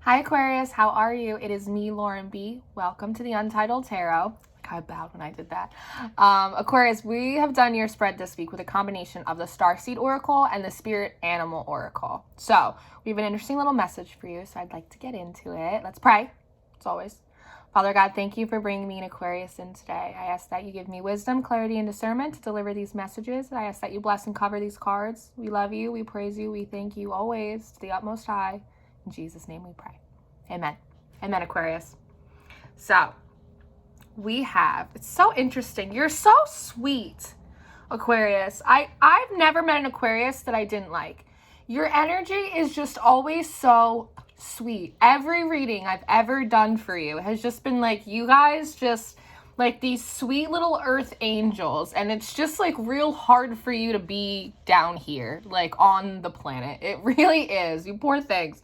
Hi Aquarius, how are you? It is me, Lauren B. Welcome to the Untitled Tarot. I bowed when I did that. Aquarius, we have done your spread this week with a combination of the Starseed Oracle and the Spirit Animal Oracle. So we have an interesting little message for you, so I'd like to get into it. Let's pray, as always. Father God, thank you for bringing me an Aquarius in today. I ask that you give me wisdom, clarity, and discernment to deliver these messages. I ask that you bless and cover these cards. We love you, we praise you, we thank you always to the utmost high. In Jesus' name we pray. Amen. Amen, Aquarius. So, it's so interesting. You're so sweet, Aquarius. I've never met an Aquarius that I didn't like. Your energy is just always so sweet. Every reading I've ever done for you has just been like, you guys just like these sweet little earth angels, and it's just like real hard for you to be down here, like on the planet. It really is. You poor things.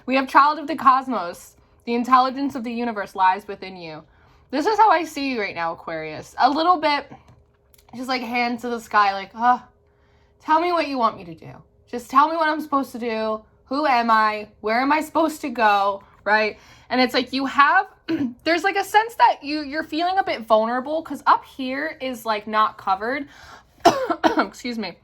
We have child of the cosmos. The intelligence of the universe lies within you. This is how I see you right now, Aquarius. A little bit, just like hand to the sky, like, tell me what you want me to do. Just tell me what I'm supposed to do. Who am I? Where am I supposed to go? Right? And it's like you have, there's like a sense that you're feeling a bit vulnerable because up here is like not covered. Excuse me.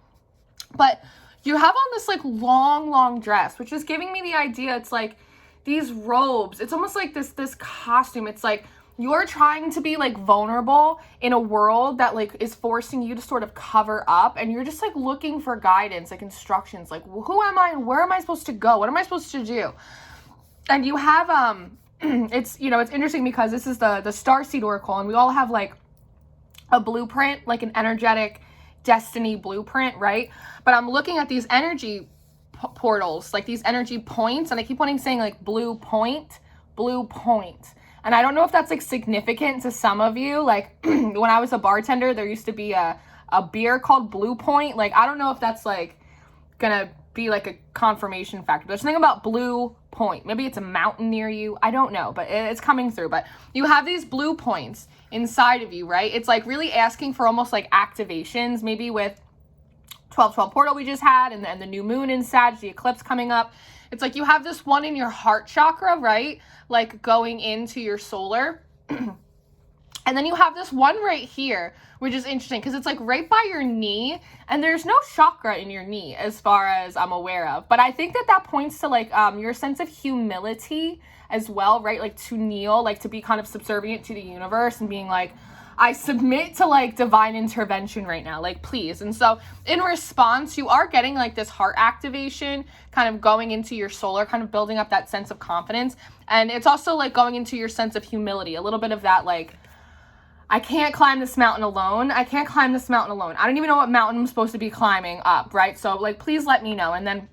But you have on this like long dress, which is giving me the idea it's like these robes. It's almost like this costume. It's like you're trying to be like vulnerable in a world that like is forcing you to sort of cover up, and you're just like looking for guidance, like instructions, like who am I and where am I supposed to go? What am I supposed to do? And you have it's interesting because this is the Starseed Oracle, and we all have like a blueprint, like an energetic destiny blueprint, right? But I'm looking at these energy portals, like these energy points, and I keep wanting saying like blue point. And I don't know if that's like significant to some of you. Like when I was a bartender, there used to be a beer called Blue Point. Like I don't know if that's like gonna be like a confirmation factor. There's something about Blue Point. Maybe it's a mountain near you. I don't know, but it's coming through. But you have these blue points inside of you, right? It's like really asking for almost like activations, maybe with 12/12 portal we just had, and the new moon in Sag, the eclipse coming up. It's like you have this one in your heart chakra, right? Like going into your solar. And then you have this one right here, which is interesting because it's like right by your knee, and there's no chakra in your knee as far as I'm aware of. But I think that points to like your sense of humility as well, right? Like to kneel, like to be kind of subservient to the universe and being like, I submit to like divine intervention right now, like please. And so in response, you are getting like this heart activation, kind of going into your solar, kind of building up that sense of confidence. And it's also like going into your sense of humility, a little bit of that like, I can't climb this mountain alone. I don't even know what mountain I'm supposed to be climbing up, right? So like, please let me know. And then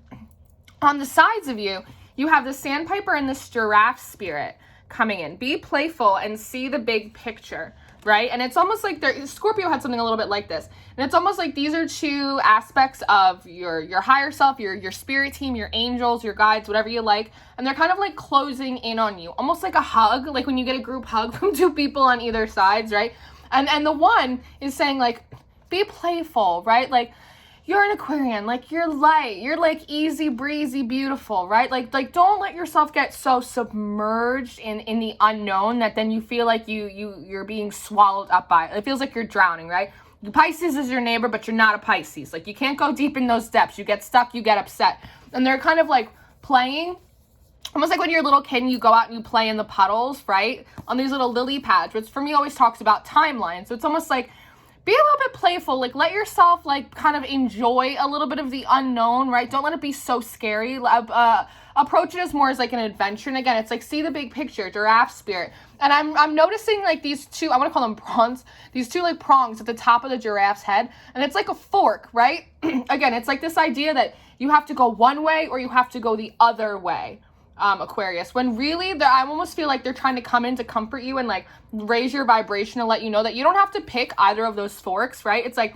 on the sides of you, you have the sandpiper and this giraffe spirit coming in. Be playful and see the big picture, right? And it's almost like Scorpio had something a little bit like this. And it's almost like these are two aspects of your higher self, your spirit team, your angels, your guides, whatever you like. And they're kind of like closing in on you, almost like a hug, like when you get a group hug from two people on either sides, right? And the one is saying like, be playful, right? Like, you're an Aquarian, like you're light, you're like easy breezy, beautiful, right? Like don't let yourself get so submerged in the unknown that then you feel like you're being swallowed up by it. It feels like you're drowning, right? Pisces is your neighbor, but you're not a Pisces. Like you can't go deep in those depths. You get stuck, you get upset. And they're kind of like playing, almost like when you're a little kid and you go out and you play in the puddles, right? On these little lily pads, which for me always talks about timelines. So it's almost like, be a little bit playful, like let yourself like kind of enjoy a little bit of the unknown, right? Don't let it be so scary. Approach it as more as like an adventure. And again, it's like see the big picture, giraffe spirit. And I'm noticing like these two, I want to call them prongs, these two like prongs at the top of the giraffe's head. And it's like a fork, right? Again, it's like this idea that you have to go one way or you have to go the other way. Aquarius, when really I almost feel like they're trying to come in to comfort you and like raise your vibration and let you know that you don't have to pick either of those forks, right? It's like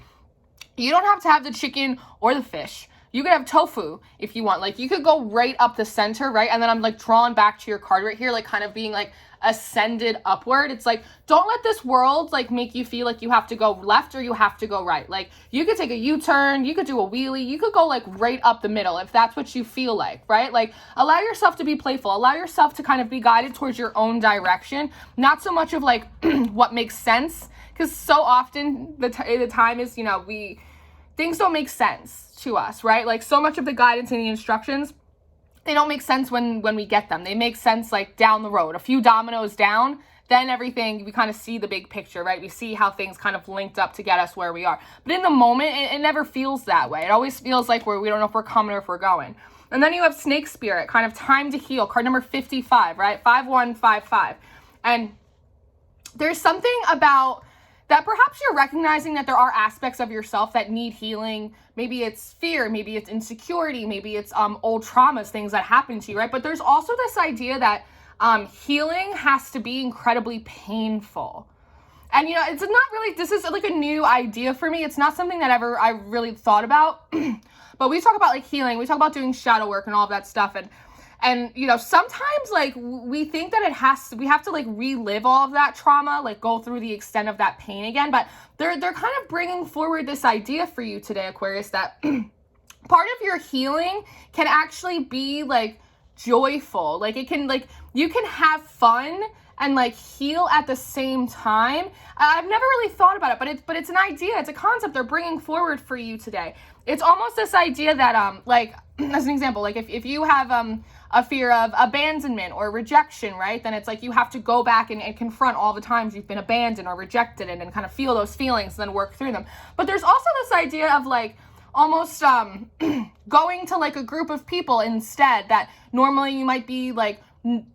you don't have to have the chicken or the fish, You could have tofu if you want. Like, you could go right up the center, right? And then I'm like drawn back to your card right here, like kind of being like ascended upward. It's like, don't let this world like make you feel like you have to go left or you have to go right. Like, you could take a U-turn, you could do a wheelie, you could go like right up the middle if that's what you feel like, right? Like, allow yourself to be playful, allow yourself to kind of be guided towards your own direction, not so much of like what makes sense, because so often the time is, you know, things don't make sense to us, right? Like, so much of the guidance and the instructions, they don't make sense when we get them. They make sense like down the road, a few dominoes down, then everything, we kind of see the big picture, right? We see how things kind of linked up to get us where we are. But in the moment, it never feels that way. It always feels like we don't know if we're coming or if we're going. And then you have Snake Spirit, kind of time to heal, card number 55, right? 5155. And there's something about that perhaps you're recognizing that there are aspects of yourself that need healing. Maybe it's fear, maybe it's insecurity, maybe it's old traumas, things that happened to you, right? But there's also this idea that healing has to be incredibly painful. And, you know, it's not really, this is like a new idea for me. It's not something that I really thought about. But we talk about like healing, we talk about doing shadow work and all of that stuff. And, you know, sometimes like we think that we have to like relive all of that trauma, like go through the extent of that pain again. But they're kind of bringing forward this idea for you today, Aquarius, that part of your healing can actually be like joyful. Like, it can, like, you can have fun and like heal at the same time. I've never really thought about it, but it's an idea, it's a concept they're bringing forward for you today. It's almost this idea that like, as an example, like if you have a fear of abandonment or rejection, right? Then it's like you have to go back and confront all the times you've been abandoned or rejected and kind of feel those feelings and then work through them. But there's also this idea of like almost going to like a group of people instead that normally you might be like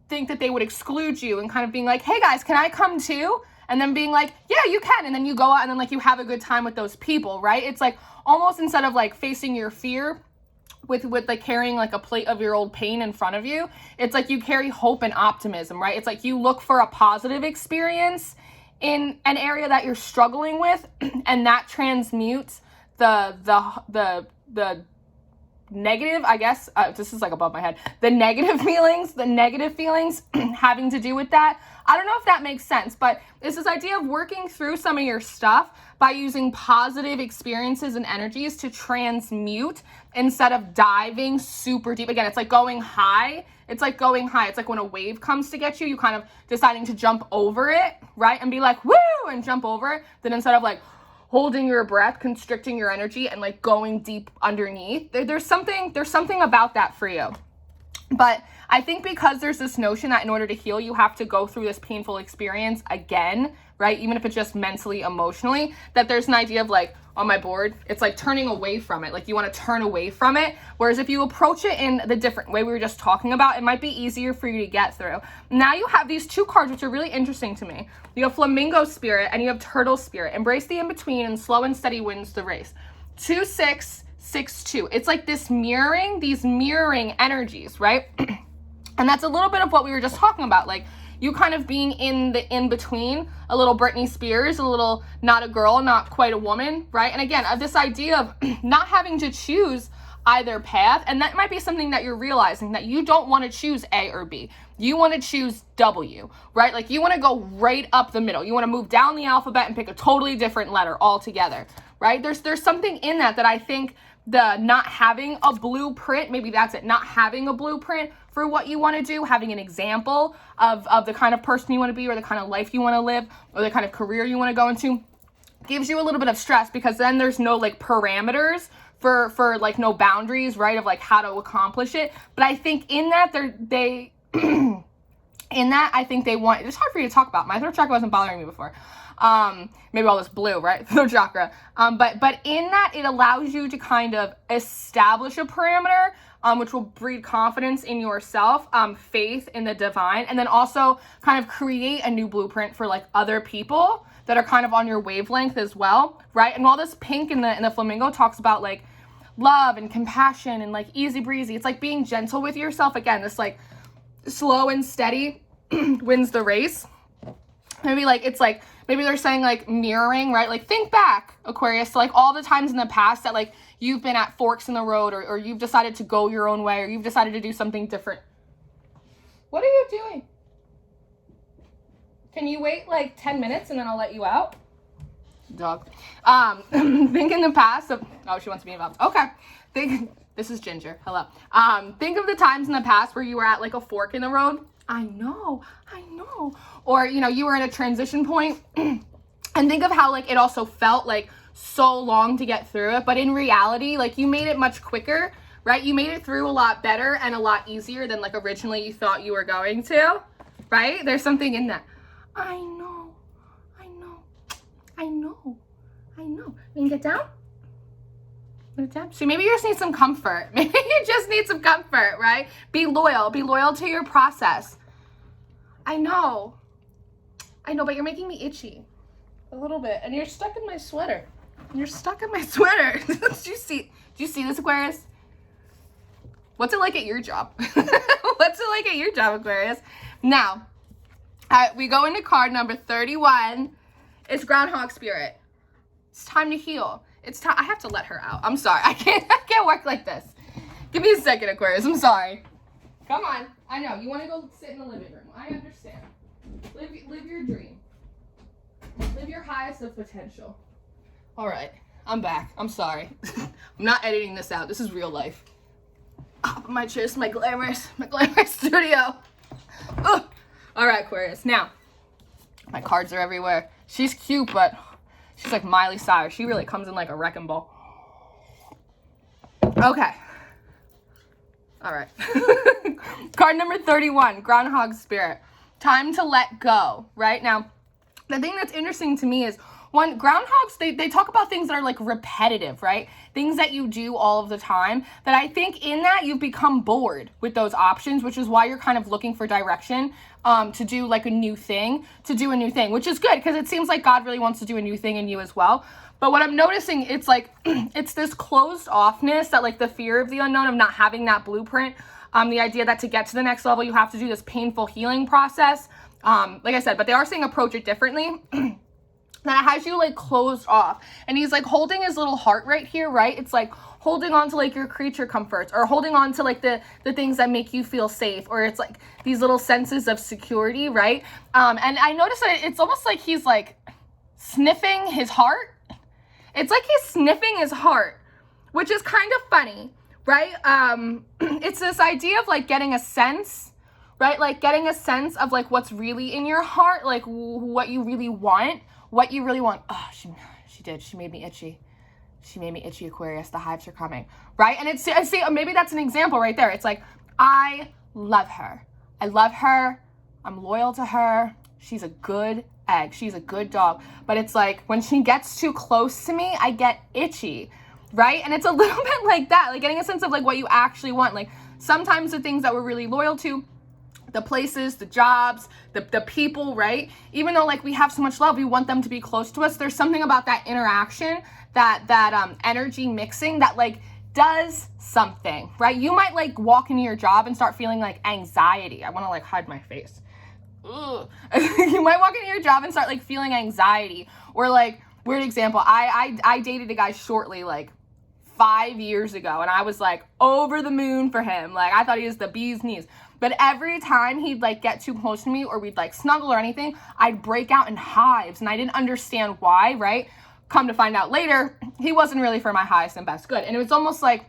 think that they would exclude you, and kind of being like, hey guys, can I come too? And then being like, yeah, you can. And then you go out and then like you have a good time with those people, right? It's like almost instead of like facing your fear with like carrying like a plate of your old pain in front of you, it's like you carry hope and optimism, right? It's like you look for a positive experience in an area that you're struggling with, and that transmutes the negative, I guess, this is like above my head, the negative feelings having to do with that. I don't know if that makes sense, but it's this idea of working through some of your stuff by using positive experiences and energies to transmute instead of diving super deep. Again, it's like going high. It's like going high. It's like when a wave comes to get you, you kind of deciding to jump over it, right? And be like, woo, and jump over it. Then instead of like holding your breath, constricting your energy, and like going deep underneath, there's something about that for you. But I think because there's this notion that in order to heal, you have to go through this painful experience again, right? Even if it's just mentally, emotionally, that there's an idea of like, on my board, it's like turning away from it. Like, you want to turn away from it. Whereas if you approach it in the different way we were just talking about, it might be easier for you to get through. Now you have these two cards, which are really interesting to me. You have Flamingo Spirit and you have Turtle Spirit. Embrace the in-between and slow and steady wins the race. 2-6-6-2. It's like these mirroring energies, right? And that's a little bit of what we were just talking about. Like, you kind of being in the in-between, a little Britney Spears, a little not a girl, not quite a woman, right? And again, this idea of not having to choose either path, and that might be something that you're realizing, that you don't want to choose A or B. You want to choose W, right? Like, you want to go right up the middle. You want to move down the alphabet and pick a totally different letter altogether, right? There's something in that I think the not having a blueprint, maybe that's it, not having a blueprint for what you want to do, having an example of the kind of person you want to be, or the kind of life you want to live, or the kind of career you want to go into, gives you a little bit of stress, because then there's no like parameters for like no boundaries, right, of like how to accomplish it. But I think in that I think they want, it's hard for you to talk about. My throat chakra wasn't bothering me before. Maybe all this blue, right? Throat chakra. But in that, it allows you to kind of establish a parameter, which will breed confidence in yourself, faith in the divine, and then also kind of create a new blueprint for like other people that are kind of on your wavelength as well, right? And while this pink in the flamingo talks about like love and compassion and like easy breezy, it's like being gentle with yourself. Again, this like slow and steady wins the race. maybe like it's like maybe they're saying like mirroring, right? Like think back, Aquarius, to like all the times in the past that like you've been at forks in the road, or you've decided to go your own way, or you've decided to do something different. What are you doing? Can you wait like 10 minutes and then I'll let you out? Dog. Think in the past of, oh, she wants to be involved. Okay. This is Ginger. Hello. Think of the times in the past where you were at like a fork in the road. I know. Or, you know, you were at a transition point and think of how like it also felt like so long to get through it. But in reality, like you made it much quicker, right? You made it through a lot better and a lot easier than like originally you thought you were going to, right? There's something in that. I know. You can get down? So maybe you just need some comfort. Maybe you just need some comfort, right? Be loyal to your process. I know, but you're making me itchy a little bit, and you're stuck in my sweater. Do you see this, Aquarius? What's it like at your job? Aquarius? Now, we go into card number 31. It's Groundhog Spirit. It's time to heal. It's time. I have to let her out. I'm sorry. I can't work like this. Give me a second, Aquarius. I'm sorry. Come on. I know. You want to go sit in the living room. I understand. Live your dream. Live your highest of potential. All right. I'm back. I'm sorry. I'm not editing this out. This is real life. Oh, my chair's my glamorous studio. Ugh. All right, Aquarius. Now, my cards are everywhere. She's cute, but she's like Miley Cyrus. She really comes in like a wrecking ball. Okay. All right. Card number 31, Groundhog Spirit. Time to let go, right? Now, the thing that's interesting to me is, one, groundhogs, they talk about things that are like repetitive, right? Things that you do all of the time, that I think in that you've become bored with those options, which is why you're kind of looking for direction to do like a new thing, which is good because it seems like God really wants to do a new thing in you as well. But what I'm noticing, it's like, it's this closed offness, that like the fear of the unknown, of not having that blueprint, the idea that to get to the next level, you have to do this painful healing process. Like I said, but they are saying approach it differently. That has you like closed off, and he's like holding his little heart right here, right? It's like holding on to like your creature comforts, or holding on to like the things that make you feel safe, or it's like these little senses of security, right? And I noticed that it's almost like he's like sniffing his heart. It's like he's sniffing his heart, which is kind of funny, right? It's this idea of like getting a sense, right? Like getting a sense of like what's really in your heart, like what you really want. Oh, she did. She made me itchy. Aquarius. The hives are coming, right? And see, maybe that's an example right there. It's like, I love her. I'm loyal to her. She's a good egg. She's a good dog. But it's like, when she gets too close to me, I get itchy, right? And it's a little bit like that, like getting a sense of like what you actually want. Like sometimes the things that we're really loyal to, the places, the jobs, the people, right? Even though like we have so much love, we want them to be close to us. There's something about that interaction, that energy mixing that like does something, right? You might like walk into your job and start feeling like anxiety. I want to like hide my face. Ugh. You might walk into your job and start like feeling anxiety, or like, weird example. I dated a guy shortly, like 5 years ago, and I was like over the moon for him. Like I thought he was the bee's knees. But every time he'd like get too close to me, or we'd like snuggle or anything, I'd break out in hives, and I didn't understand why, right? Come to find out later, he wasn't really for my highest and best good. And it was almost like,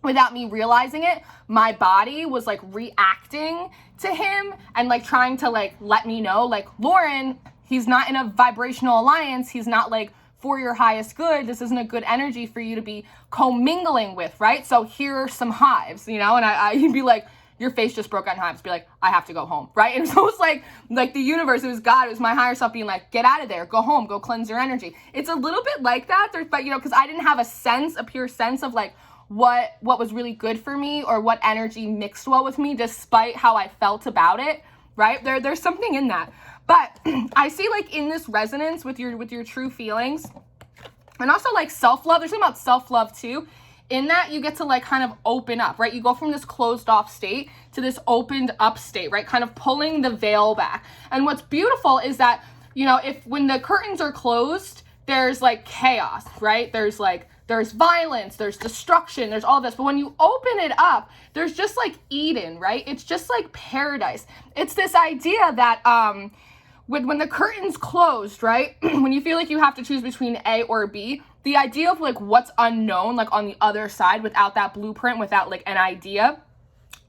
without me realizing it, my body was like reacting to him and like trying to like let me know, like, Lauren, he's not in a vibrational alliance. He's not like for your highest good. This isn't a good energy for you to be commingling with, right? So here are some hives, you know? And he'd be like, your face just broke out in hives. Be like, I have to go home, right? And so it was like the universe, it was God, it was my higher self being like, get out of there, go home, go cleanse your energy. It's a little bit like that, but you know, because I didn't have a pure sense of like what was really good for me, or what energy mixed well with me, despite how I felt about it, right? There's something in that. But I see like in this resonance with your true feelings, and also like self-love, there's something about self-love too. In that you get to like kind of open up, right? You go from this closed off state to this opened up state, right? Kind of pulling the veil back. And what's beautiful is that you know, when the curtains are closed, there's like chaos, right? There's violence, there's destruction, there's all this. But when you open it up, there's just like Eden, right? It's just like paradise. It's this idea that when the curtain's closed, right? When you feel like you have to choose between A or B, the idea of like what's unknown, like on the other side, without that blueprint, without like an idea,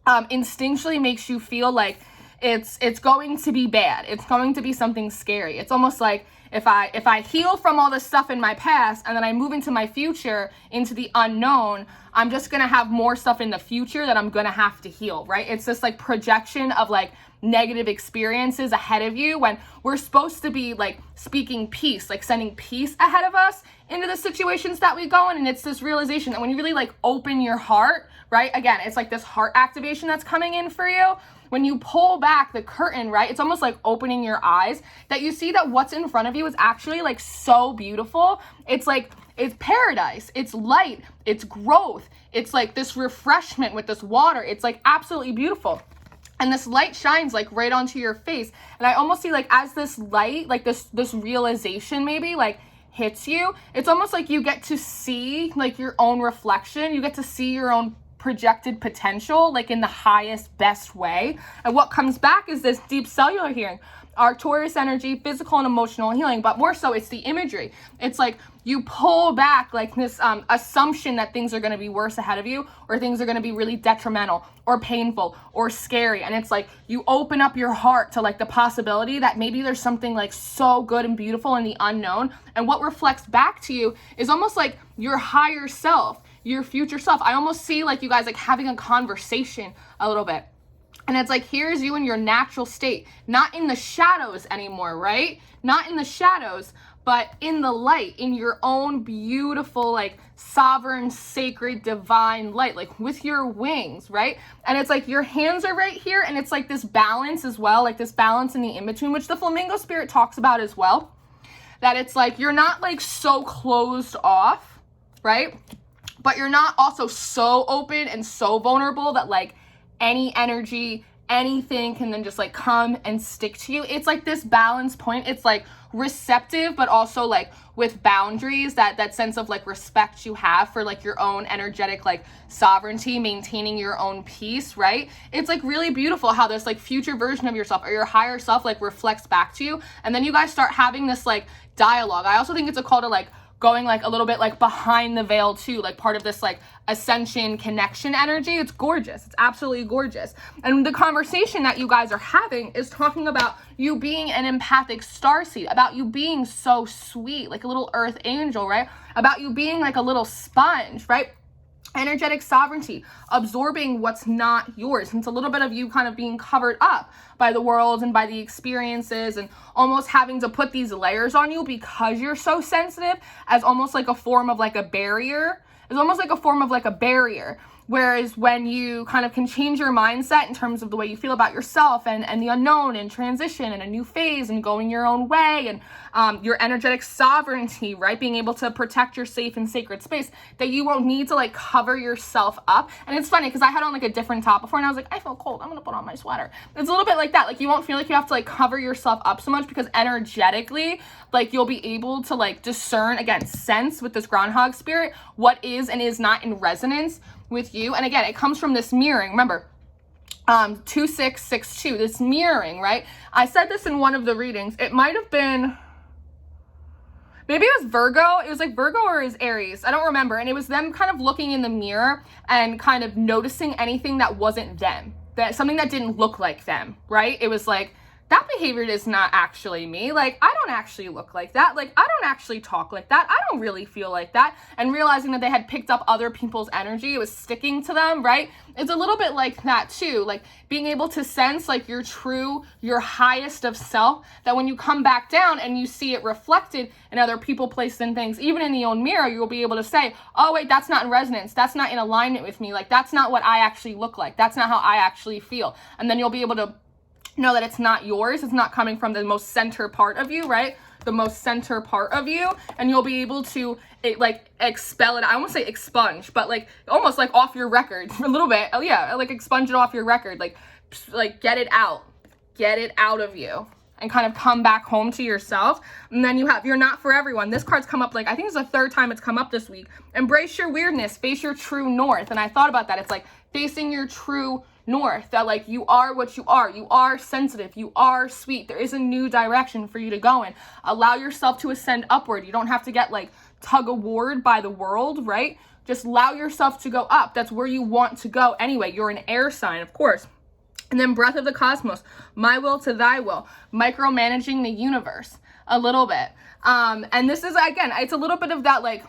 instinctually makes you feel like it's going to be bad. It's going to be something scary. It's almost like if I heal from all this stuff in my past and then I move into my future, into the unknown, I'm just going to have more stuff in the future that I'm going to have to heal, right? It's this like projection of like negative experiences ahead of you when we're supposed to be like speaking peace, like sending peace ahead of us into the situations that we go in. And it's this realization that when you really like open your heart, right? Again, it's like this heart activation that's coming in for you. When you pull back the curtain, right? It's almost like opening your eyes, that you see that what's in front of you is actually like so beautiful. It's like, it's paradise, it's light, it's growth. It's like this refreshment with this water. It's like absolutely beautiful. And this light shines like right onto your face. And I almost see like as this light, like this realization maybe like hits you, it's almost like you get to see like your own reflection. You get to see your own projected potential, like in the highest, best way. And what comes back is this deep cellular healing, our Taurus energy, physical and emotional healing, but more so it's the imagery. It's like you pull back like this assumption that things are going to be worse ahead of you, or things are going to be really detrimental or painful or scary. And it's like you open up your heart to like the possibility that maybe there's something like so good and beautiful in the unknown. And what reflects back to you is almost like your higher self, your future self. I almost see like you guys like having a conversation a little bit. And it's like, here's you in your natural state, not in the shadows anymore, right? Not in the shadows, but in the light, in your own beautiful, like sovereign, sacred, divine light, like with your wings, right? And it's like your hands are right here. And it's like this balance as well, like this balance in the in-between, which the flamingo spirit talks about as well. That it's like, you're not like so closed off, right? But you're not also so open and so vulnerable that like any energy, anything can then just like come and stick to you. It's like this balance point. It's like receptive, but also like with boundaries, that sense of like respect you have for like your own energetic like sovereignty, maintaining your own peace, right? It's like really beautiful how this like future version of yourself or your higher self like reflects back to you. And then you guys start having this like dialogue. I also think it's a call to like going like a little bit like behind the veil too, like part of this like ascension connection energy. It's gorgeous. It's absolutely gorgeous. And the conversation that you guys are having is talking about you being an empathic starseed, about you being so sweet, like a little earth angel, right? About you being like a little sponge, right? Energetic sovereignty, absorbing what's not yours. And it's a little bit of you kind of being covered up by the world and by the experiences, and almost having to put these layers on you because you're so sensitive, as almost like a form of like a barrier. It's almost like a form of like a barrier. Whereas when you kind of can change your mindset in terms of the way you feel about yourself and the unknown and transition and a new phase and going your own way, and your energetic sovereignty, right? Being able to protect your safe and sacred space, that you won't need to like cover yourself up. And it's funny because I had on like a different top before and I was like, I feel cold, I'm gonna put on my sweater. It's a little bit like that. Like you won't feel like you have to like cover yourself up so much, because energetically, like you'll be able to like discern, again, sense with this groundhog spirit, what is and is not in resonance with you. And again, it comes from this mirroring. Remember, 2662, this mirroring, right? I said this in one of the readings. It might have been, maybe it was Virgo. It was like Virgo or is Aries. I don't remember. And it was them kind of looking in the mirror and kind of noticing anything that wasn't them, that something that didn't look like them, right? It was like, that behavior is not actually me. Like, I don't actually look like that. Like, I don't actually talk like that. I don't really feel like that. And realizing that they had picked up other people's energy, it was sticking to them, right? It's a little bit like that too. Like being able to sense like your true, your highest of self, that when you come back down and you see it reflected in other people, places, and things, even in the own mirror, you'll be able to say, oh wait, that's not in resonance. That's not in alignment with me. Like, that's not what I actually look like. That's not how I actually feel. And then you'll be able to know that it's not yours. It's not coming from the most center part of you, right? The most center part of you. And you'll be able to like expel it. I won't say expunge, but like almost like off your record a little bit. Oh yeah, like expunge it off your record. Like get it out of you. and kind of come back home to yourself. And then you have you're not for everyone. This card's come up, like, I think it's the third time it's come up this week. Embrace your weirdness, face your true north. And I thought about that. It's like facing your true north, that like you are sensitive, you are sweet. There is a new direction for you to go in. Allow yourself to ascend upward. You don't have to get like tug of war by the world, right? Just allow yourself to go up. That's where you want to go anyway. You're an air sign, of course. And then breath of the cosmos, my will to thy will, micromanaging the universe a little bit. And this is, again, it's a little bit of that, like,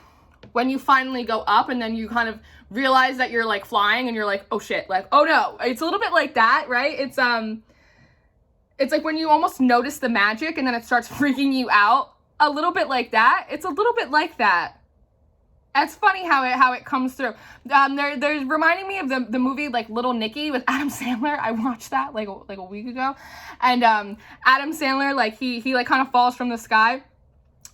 when you finally go up and then you kind of realize that you're like flying and you're like, oh shit, like, oh no. It's a little bit like that, right? It's like when you almost notice the magic and then it starts freaking you out, a little bit like that. It's a little bit like that. It's funny how it comes through. There's reminding me of the movie like Little Nicky with Adam Sandler. I watched that like a week ago, and Adam Sandler, like he like kind of falls from the sky,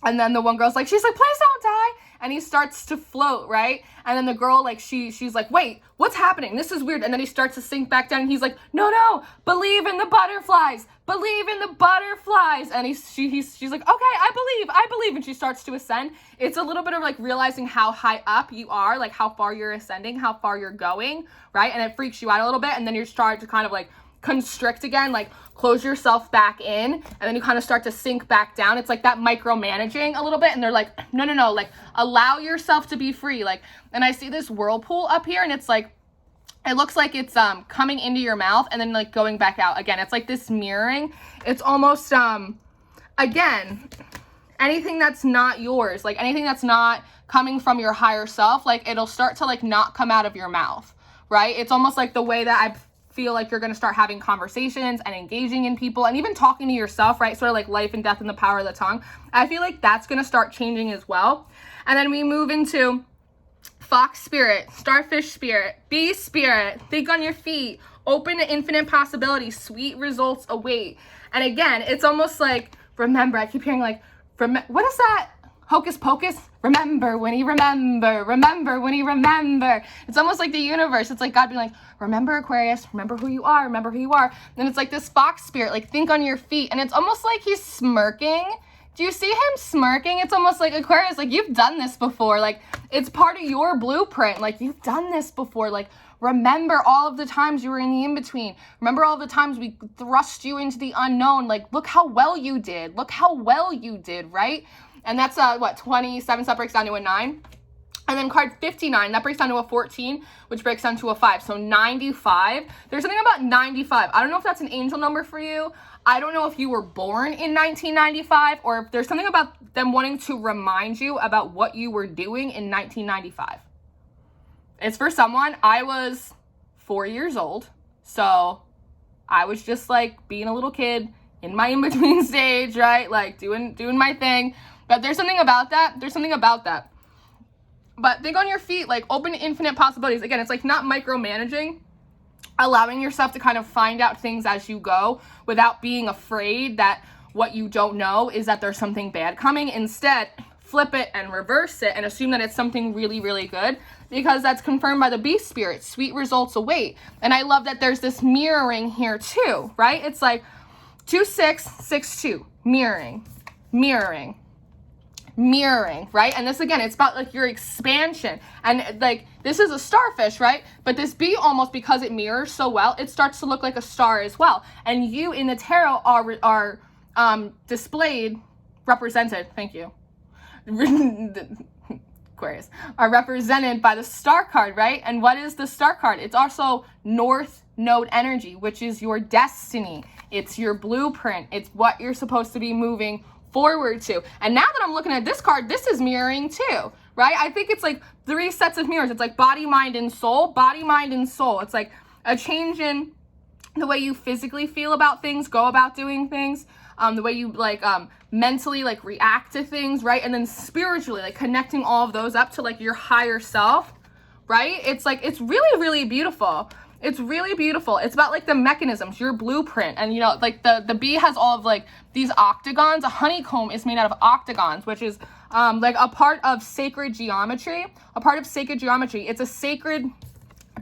and then the one girl's like, she's like, please don't die, and he starts to float, right? And then the girl, like, she's like, wait, what's happening? This is weird. And then he starts to sink back down, and he's like, no, believe in the butterflies, believe in the butterflies. And she's like, okay, I believe. And she starts to ascend. It's a little bit of like realizing how high up you are, like how far you're ascending, how far you're going, right? And it freaks you out a little bit. And then you're starting to kind of like constrict again, like close yourself back in, and then you kind of start to sink back down. It's like that micromanaging a little bit, and they're like, no, like allow yourself to be free. Like, and I see this whirlpool up here, and it's like, it looks like it's coming into your mouth and then like going back out again. It's like this mirroring. It's almost again, anything that's not yours, like anything that's not coming from your higher self, like it'll start to like not come out of your mouth, right? It's almost like the way that I feel like you're going to start having conversations and engaging in people and even talking to yourself, right? Sort of like life and death and the power of the tongue. I feel like that's going to start changing as well. And then we move into fox spirit, starfish spirit, bee spirit, think on your feet, open to infinite possibilities, sweet results await. And again, it's almost like, remember, I keep hearing like, what is that? Hocus pocus? Remember when you remember when you remember. It's almost like the universe. It's like God being like, remember Aquarius, remember who you are. Then it's like this fox spirit, like think on your feet. And it's almost like he's smirking. Do you see him smirking? It's almost like Aquarius, like you've done this before. Like it's part of your blueprint. Like you've done this before. Like remember all of the times you were in the in-between. Remember all the times we thrust you into the unknown. Like look how well you did. Right? And that's 27, so that breaks down to a 9. And then card 59, that breaks down to a 14, which breaks down to a 5. So 95. There's something about 95. I don't know if that's an angel number for you. I don't know if you were born in 1995 or if there's something about them wanting to remind you about what you were doing in 1995. It's for someone. I was 4 years old, so I was just like being a little kid in my in-between stage, right? Like doing my thing. But there's something about that. But think on your feet, like open to infinite possibilities. Again, it's like not micromanaging, allowing yourself to kind of find out things as you go without being afraid that what you don't know is that there's something bad coming. Instead, flip it and reverse it and assume that it's something really, really good, because that's confirmed by the beast spirit. Sweet results await. And I love that there's this mirroring here too, right? It's like 2662, mirroring, right? And this again, it's about like your expansion, and like this is a starfish, right? But this bee, almost because it mirrors so well, it starts to look like a star as well. And you in the tarot are represented, thank you, Aquarius, are represented by the star card, right? And what is the star card? It's also North Node energy, which is your destiny. It's your blueprint. It's what you're supposed to be moving forward to. And now that I'm looking at this card, this is mirroring too, right? I think it's like 3 sets of mirrors. It's like body, mind, and soul. It's like a change in the way you physically feel about things, go about doing things, the way you like mentally like react to things, right? And then spiritually, like connecting all of those up to like your higher self, right? It's like, it's really, really beautiful. It's really beautiful. It's about like the mechanisms, your blueprint. And you know, like the bee has all of like these octagons. A honeycomb is made out of octagons, which is like a part of sacred geometry. It's a sacred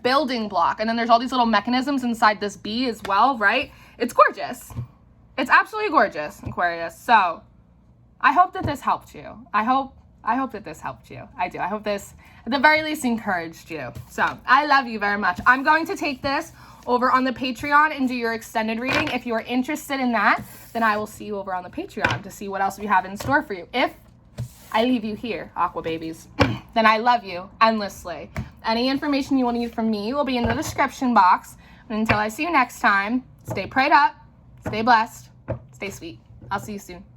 building block. And then there's all these little mechanisms inside this bee as well, right? It's gorgeous. It's absolutely gorgeous, Aquarius. So I hope that this helped you. I hope that this helped you. I do. I hope this, at the very least, encouraged you. So I love you very much. I'm going to take this over on the Patreon and do your extended reading. If you are interested in that, then I will see you over on the Patreon to see what else we have in store for you. If I leave you here, Aqua Babies, then I love you endlessly. Any information you will need from me will be in the description box. And until I see you next time, stay prayed up, stay blessed, stay sweet. I'll see you soon.